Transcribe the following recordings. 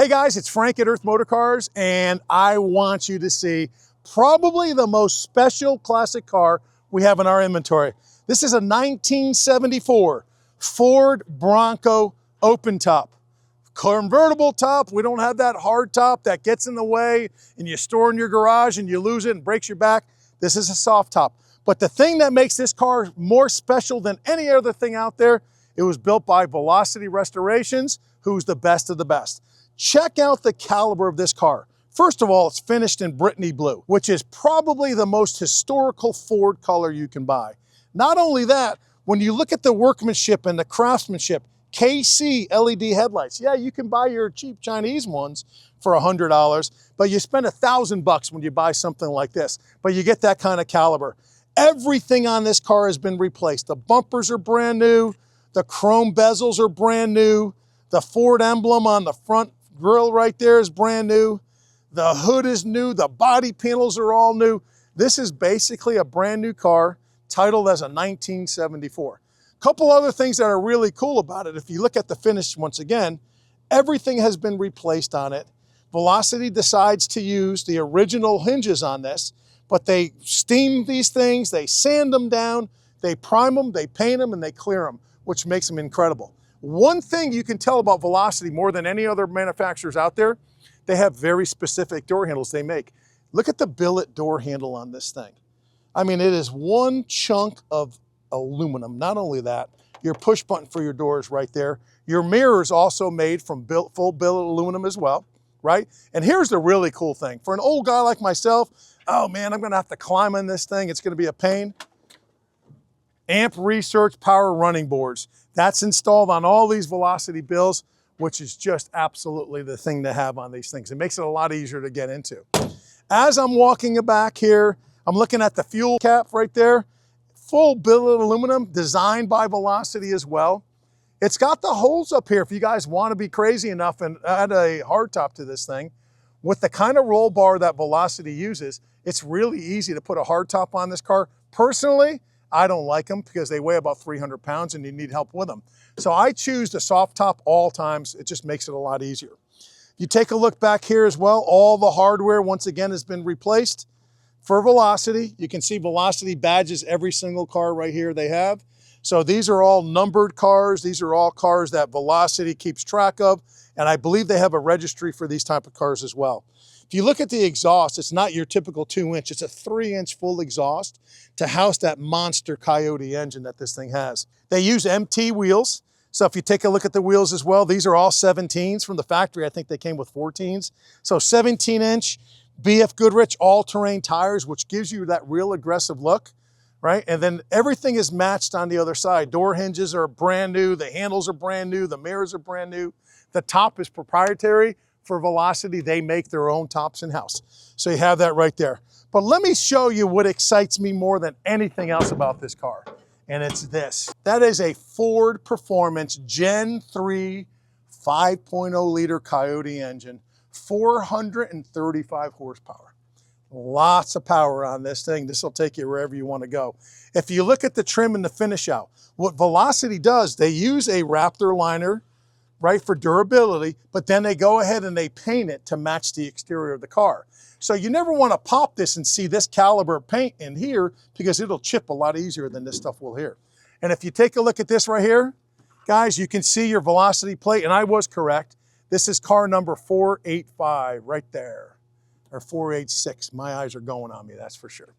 Hey guys, it's Frank at Earth MotorCars, and I want you to see probably the most special classic car we have in our inventory. This is a 1974 Ford Bronco open top. Convertible top. We don't have that hard top that gets in the way and you store in your garage and you lose it and breaks your back. This is a soft top. But the thing that makes this car more special than any other thing out there, it was built by Velocity Restorations, who's the best of the best. Check out the caliber of this car. First of all, it's finished in Brittany blue, which is probably the most historical Ford color you can buy. Not only that, when you look at the workmanship and the craftsmanship, KC LED headlights. Yeah, you can buy your cheap Chinese ones for $100, but you spend $1,000 when you buy something like this, but you get that kind of caliber. Everything on this car has been replaced. The bumpers are brand new. The chrome bezels are brand new. The Ford emblem on the front grille right there is brand new. The hood is new. The body panels are all new. This is basically a brand new car titled as a 1974. Couple other things that are really cool about it. If you look at the finish once again, everything has been replaced on it. Velocity decides to use the original hinges on this, but they steam these things, they sand them down, they prime them, they paint them, and they clear them, which makes them incredible. One thing you can tell about Velocity more than any other manufacturers out there, they have very specific door handles they make. Look at the billet door handle on this thing. I mean, it is one chunk of aluminum. Not only that, your push button for your door is right there. Your mirror is also made from full billet aluminum as well, right? And here's the really cool thing. For an old guy like myself, oh man, I'm gonna have to climb on this thing. It's gonna be a pain. Amp Research power running boards. That's installed on all these Velocity bills, which is just absolutely the thing to have on these things. It makes it a lot easier to get into. As I'm walking back here, I'm looking at the fuel cap right there. Full billet aluminum, designed by Velocity as well. It's got the holes up here if you guys want to be crazy enough and add a hardtop to this thing. With the kind of roll bar that Velocity uses, it's really easy to put a hardtop on this car. Personally, I don't like them because they weigh about 300 pounds and you need help with them. So I choose the soft top all times. It just makes it a lot easier. You take a look back here as well. All the hardware, once again, has been replaced. For Velocity, you can see Velocity badges every single car right here they have. So these are all numbered cars. These are all cars that Velocity keeps track of. And I believe they have a registry for these type of cars as well. If you look at the exhaust, it's not your typical 2-inch. It's a 3-inch full exhaust to house that monster Coyote engine that this thing has. They use MT wheels. So if you take a look at the wheels as well, these are all 17s from the factory. I think they came with 14s. So 17-inch. BF Goodrich all-terrain tires, which gives you that real aggressive look, right? And then everything is matched on the other side. Door hinges are brand new. The handles are brand new. The mirrors are brand new. The top is proprietary for Velocity. They make their own tops in-house. So you have that right there. But let me show you what excites me more than anything else about this car. And it's this. That is a Ford Performance Gen 3 5.0 liter Coyote engine. 435 horsepower. Lots of power on this thing. This will take you wherever you want to go. If you look at the trim and the finish out, what Velocity does, they use a Raptor liner, right, for durability, but then they go ahead and they paint it to match the exterior of the car. So you never want to pop this and see this caliber of paint in here because it'll chip a lot easier than this stuff will here. And if you take a look at this right here, guys, you can see your Velocity plate, and I was correct. This is car number 485 right there, or 486. My eyes are going on me, that's for sure.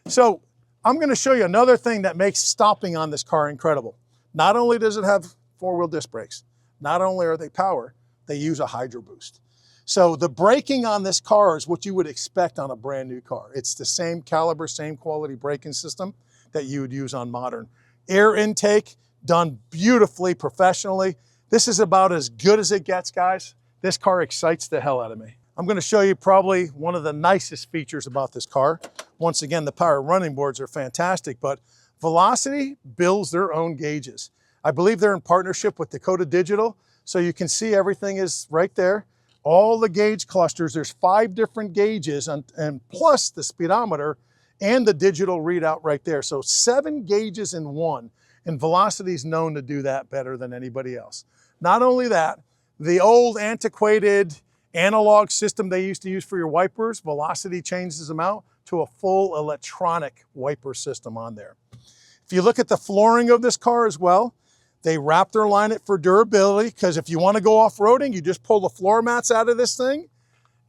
So I'm gonna show you another thing that makes stopping on this car incredible. Not only does it have 4-wheel disc brakes, not only are they power, they use a Hydro Boost. So the braking on this car is what you would expect on a brand new car. It's the same caliber, same quality braking system that you would use on modern. Air intake, done beautifully, professionally. This is about as good as it gets, guys. This car excites the hell out of me. I'm gonna show you probably one of the nicest features about this car. Once again, the power running boards are fantastic, but Velocity builds their own gauges. I believe they're in partnership with Dakota Digital, so you can see everything is right there. All the gauge clusters, there's 5 different gauges and plus the speedometer and the digital readout right there. So 7 gauges in one, and Velocity is known to do that better than anybody else. Not only that, the old antiquated analog system they used to use for your wipers, Velocity changes them out to a full electronic wiper system on there. If you look at the flooring of this car as well, they Raptor line it for durability, because if you want to go off-roading, you just pull the floor mats out of this thing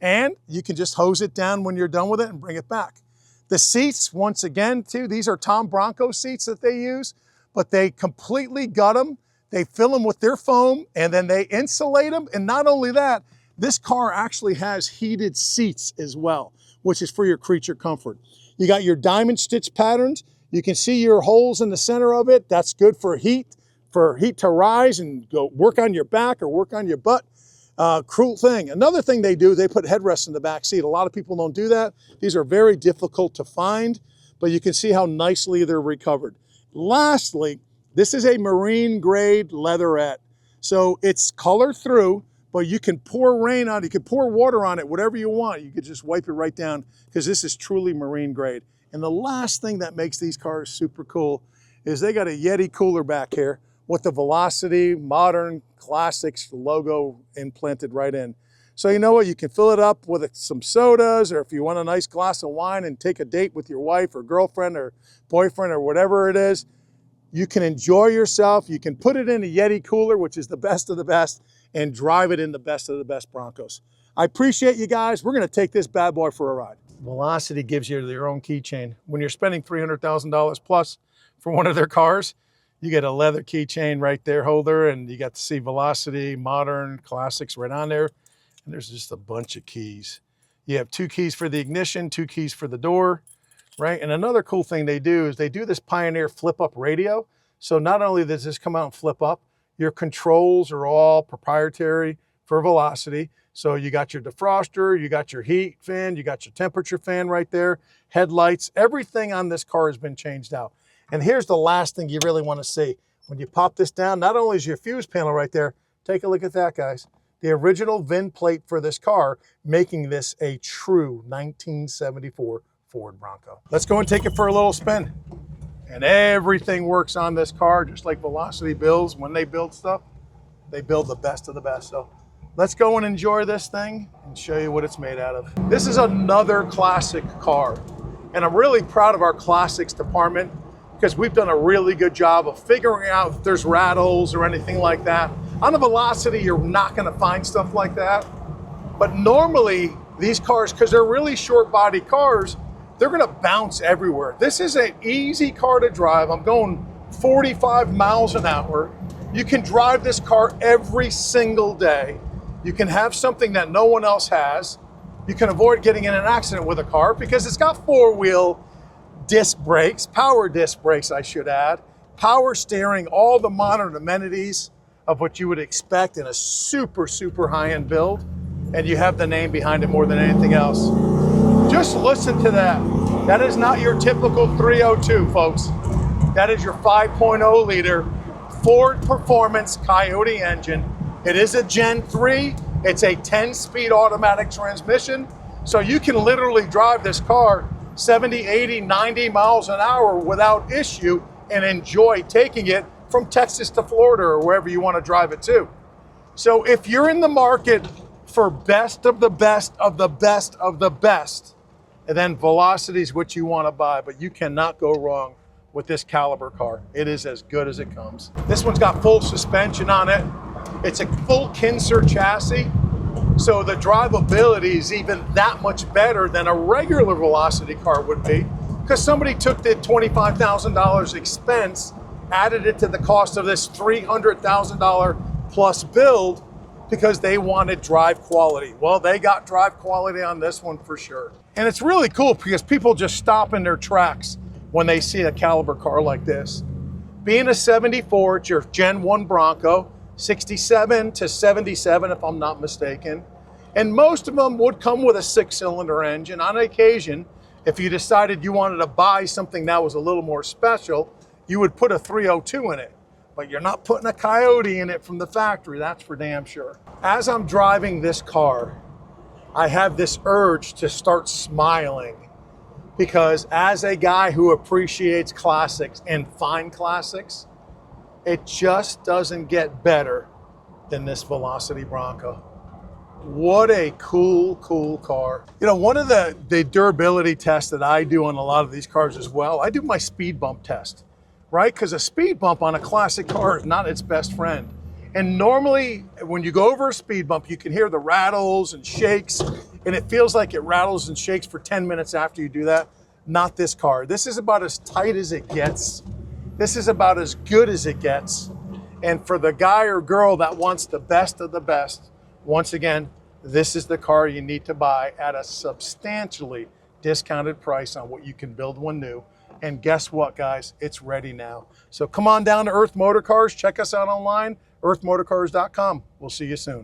and you can just hose it down when you're done with it and bring it back. The seats, once again, too, these are Tom Bronco seats that they use, but they completely gut them. They fill them with their foam and then they insulate them. And not only that, this car actually has heated seats as well, which is for your creature comfort. You got your diamond stitch patterns. You can see your holes in the center of it. That's good for heat to rise and go work on your back or work on your butt. Cool thing. Another thing they do, they put headrests in the back seat. A lot of people don't do that. These are very difficult to find, but you can see how nicely they're recovered. Lastly, this is a marine grade leatherette. So it's color through, but you can pour rain on it, you can pour water on it, whatever you want. You could just wipe it right down, because this is truly marine grade. And the last thing that makes these cars super cool is they got a Yeti cooler back here with the Velocity Modern Classics logo implanted right in. So you know what, you can fill it up with some sodas, or if you want a nice glass of wine and take a date with your wife or girlfriend or boyfriend or whatever it is, you can enjoy yourself. You can put it in a Yeti cooler, which is the best of the best, and drive it in the best of the best Broncos. I appreciate you guys. We're gonna take this bad boy for a ride. Velocity gives you your own keychain. When you're spending $300,000 plus for one of their cars, you get a leather keychain right there, holder, and you got to see Velocity Modern Classics right on there. And there's just a bunch of keys. You have 2 keys for the ignition, 2 keys for the door, right? And another cool thing they do is they do this Pioneer flip-up radio. So not only does this come out and flip up, your controls are all proprietary for Velocity. So you got your defroster, you got your heat fan, you got your temperature fan right there, headlights, everything on this car has been changed out. And here's the last thing you really want to see. When you pop this down, not only is your fuse panel right there, take a look at that, guys. The original VIN plate for this car, making this a true 1974 Ford Bronco. Let's go and take it for a little spin. And everything works on this car, just like Velocity builds. When they build stuff, they build the best of the best. So let's go and enjoy this thing and show you what it's made out of. This is another classic car. And I'm really proud of our classics department, because we've done a really good job of figuring out if there's rattles or anything like that. On a Velocity, you're not gonna find stuff like that. But normally, these cars, because they're really short body cars, they're gonna bounce everywhere. This is an easy car to drive. I'm going 45 miles an hour. You can drive this car every single day. You can have something that no one else has. You can avoid getting in an accident with a car because it's got 4-wheel disc brakes, power disc brakes, I should add, power steering, all the modern amenities of what you would expect in a super, super high-end build. And you have the name behind it more than anything else. Just listen to that. That is not your typical 302, folks. That is your 5.0 liter Ford Performance Coyote engine. It is a Gen 3. It's a 10-speed automatic transmission. So you can literally drive this car 70, 80, 90 miles an hour without issue and enjoy taking it from Texas to Florida or wherever you want to drive it to. So if you're in the market for best of the best of the best of the best, and then Velocity is what you want to buy, but you cannot go wrong with this caliber car. It is as good as it comes. This one's got full suspension on it. It's a full Kinser chassis. So the drivability is even that much better than a regular Velocity car would be, because somebody took the $25,000 expense, added it to the cost of this $300,000 plus build because they wanted drive quality. Well, they got drive quality on this one for sure. And it's really cool because people just stop in their tracks when they see a caliber car like this. Being a 74, it's your Gen 1 Bronco, 67 to 77 if I'm not mistaken. And most of them would come with a 6-cylinder engine. On occasion, if you decided you wanted to buy something that was a little more special, you would put a 302 in it. But you're not putting a Coyote in it from the factory, that's for damn sure. As I'm driving this car, I have this urge to start smiling, because as a guy who appreciates classics and fine classics, it just doesn't get better than this Velocity Bronco. What a cool, cool car. You know, one of the durability tests that I do on a lot of these cars as well, I do my speed bump test, right? Because a speed bump on a classic car is not its best friend. And normally when you go over a speed bump, you can hear the rattles and shakes, and it feels like it rattles and shakes for 10 minutes after you do that. Not this car. This is about as tight as it gets. This is about as good as it gets. And for the guy or girl that wants the best of the best, once again, this is the car you need to buy at a substantially discounted price on what you can build one new. And guess what, guys? It's ready now. So come on down to Earth Motor Cars. Check us out online, earthmotorcars.com. We'll see you soon.